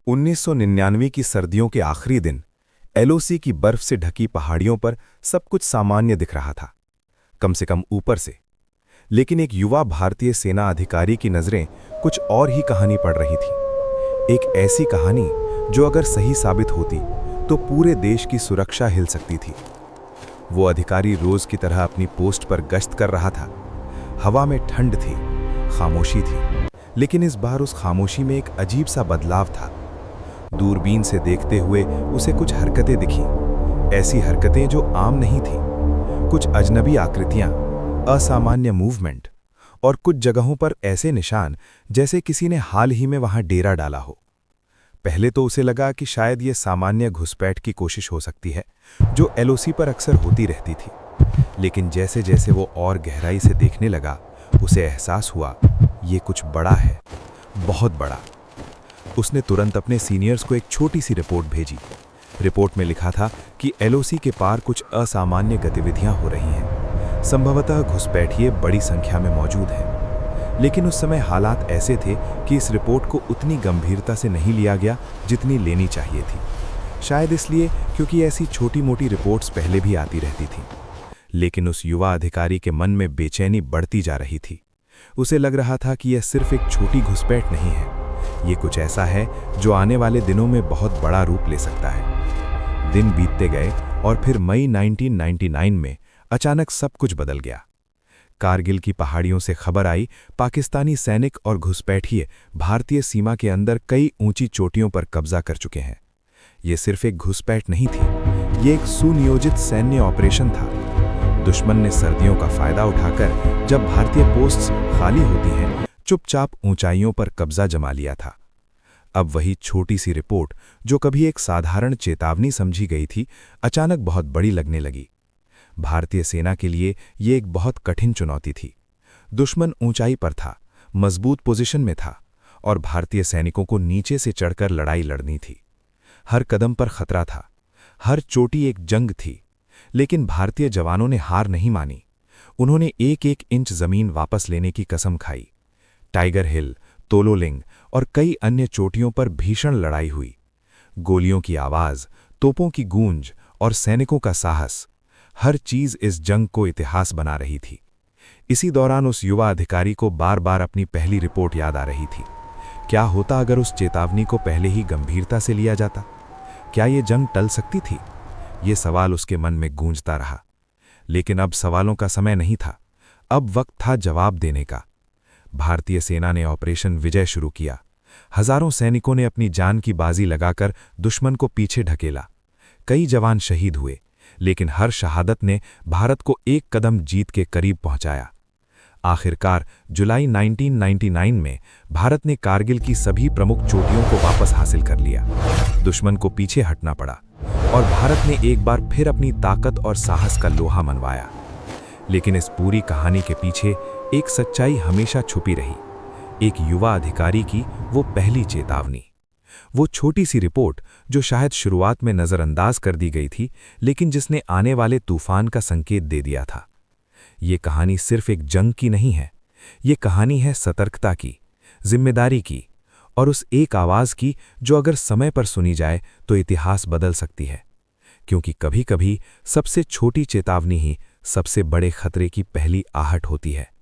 1999 की सर्दियों के आखिरी दिन एलओसी की बर्फ से ढकी पहाड़ियों पर सब कुछ सामान्य दिख रहा था, कम से कम ऊपर से। लेकिन एक युवा भारतीय सेना अधिकारी की नज़रें कुछ और ही कहानी पढ़ रही थी। एक ऐसी कहानी जो अगर सही साबित होती तो पूरे देश की सुरक्षा हिल सकती थी। वो अधिकारी रोज की तरह अपनी पोस्ट पर गश्त कर रहा था। हवा में ठंड थी, खामोशी थी, लेकिन इस बार उस खामोशी में एक अजीब सा बदलाव था। दूरबीन से देखते हुए उसे कुछ हरकतें दिखीं, ऐसी हरकतें जो आम नहीं थीं। कुछ अजनबी आकृतियां, असामान्य मूवमेंट और कुछ जगहों पर ऐसे निशान जैसे किसी ने हाल ही में वहां डेरा डाला हो। पहले तो उसे लगा कि शायद ये सामान्य घुसपैठ की कोशिश हो सकती है, जो एलओसी पर अक्सर होती रहती थी। लेकिन जैसे जैसे वो और गहराई से देखने लगा, उसे एहसास हुआ ये कुछ बड़ा है, बहुत बड़ा। उसने तुरंत अपने सीनियर्स को एक छोटी सी रिपोर्ट भेजी। रिपोर्ट में लिखा था कि एलओसी के पार कुछ असामान्य गतिविधियां हो रही हैं। संभवतः घुसपैठिए बड़ी संख्या में मौजूद हैं। लेकिन उस समय हालात ऐसे थे कि इस रिपोर्ट को उतनी गंभीरता से नहीं लिया गया जितनी लेनी चाहिए थी। शायद इसलिए क्योंकि ऐसी छोटी मोटी रिपोर्ट्स पहले भी आती रहती थीं। लेकिन उस युवा अधिकारी के मन में बेचैनी बढ़ती जा रही थी। उसे लग रहा था कि यह सिर्फ एक छोटी घुसपैठ नहीं है, ये कुछ ऐसा है जो आने वाले दिनों में बहुत बड़ा रूप ले सकता है। दिन बीतते गए और फिर मई 1999 में अचानक सब कुछ बदल गया। कारगिल की पहाड़ियों से खबर आई, पाकिस्तानी सैनिक और घुसपैठिए भारतीय सीमा के अंदर कई ऊंची चोटियों पर कब्जा कर चुके हैं। ये सिर्फ एक घुसपैठ नहीं थी, ये एक सुनियोजित सैन्य ऑपरेशन था। दुश्मन ने सर्दियों का फायदा उठाकर, जब भारतीय पोस्ट्स खाली होती हैं, चुपचाप ऊंचाइयों पर कब्जा जमा लिया था। अब वही छोटी सी रिपोर्ट जो कभी एक साधारण चेतावनी समझी गई थी, अचानक बहुत बड़ी लगने लगी। भारतीय सेना के लिए ये एक बहुत कठिन चुनौती थी। दुश्मन ऊंचाई पर था, मजबूत पोजीशन में था, और भारतीय सैनिकों को नीचे से चढ़कर लड़ाई लड़नी थी। हर कदम पर खतरा था, हर चोटी एक जंग थी। लेकिन भारतीय जवानों ने हार नहीं मानी। उन्होंने एक एक इंच जमीन वापस लेने की कसम खाई। टाइगर हिल, तोलोलिंग और कई अन्य चोटियों पर भीषण लड़ाई हुई। गोलियों की आवाज, तोपों की गूंज और सैनिकों का साहस, हर चीज इस जंग को इतिहास बना रही थी। इसी दौरान उस युवा अधिकारी को बार बार अपनी पहली रिपोर्ट याद आ रही थी। क्या होता अगर उस चेतावनी को पहले ही गंभीरता से लिया जाता? क्या ये जंग टल सकती थी? ये सवाल उसके मन में गूंजता रहा। लेकिन अब सवालों का समय नहीं था, अब वक्त था जवाब देने का। भारतीय सेना ने ऑपरेशन विजय शुरू किया। हजारों सैनिकों ने अपनी जान की बाजी लगाकर दुश्मन को पीछे ढकेला। कई जवान शहीद हुए, लेकिन हर शहादत ने भारत को एक कदम जीत के करीब पहुंचाया। आखिरकार जुलाई 1999 में भारत ने कारगिल की सभी प्रमुख चोटियों को वापस हासिल कर लिया। दुश्मन को पीछे हटना पड़ा और भारत ने एक बार फिर अपनी ताकत और साहस का लोहा मनवाया। लेकिन इस पूरी कहानी के पीछे एक सच्चाई हमेशा छुपी रही। एक युवा अधिकारी की वो पहली चेतावनी, वो छोटी सी रिपोर्ट जो शायद शुरुआत में नज़रअंदाज कर दी गई थी, लेकिन जिसने आने वाले तूफान का संकेत दे दिया था। ये कहानी सिर्फ एक जंग की नहीं है, ये कहानी है सतर्कता की, जिम्मेदारी की और उस एक आवाज़ की जो अगर समय पर सुनी जाए तो इतिहास बदल सकती है। क्योंकि कभी-कभी सबसे छोटी चेतावनी ही सबसे बड़े खतरे की पहली आहट होती है।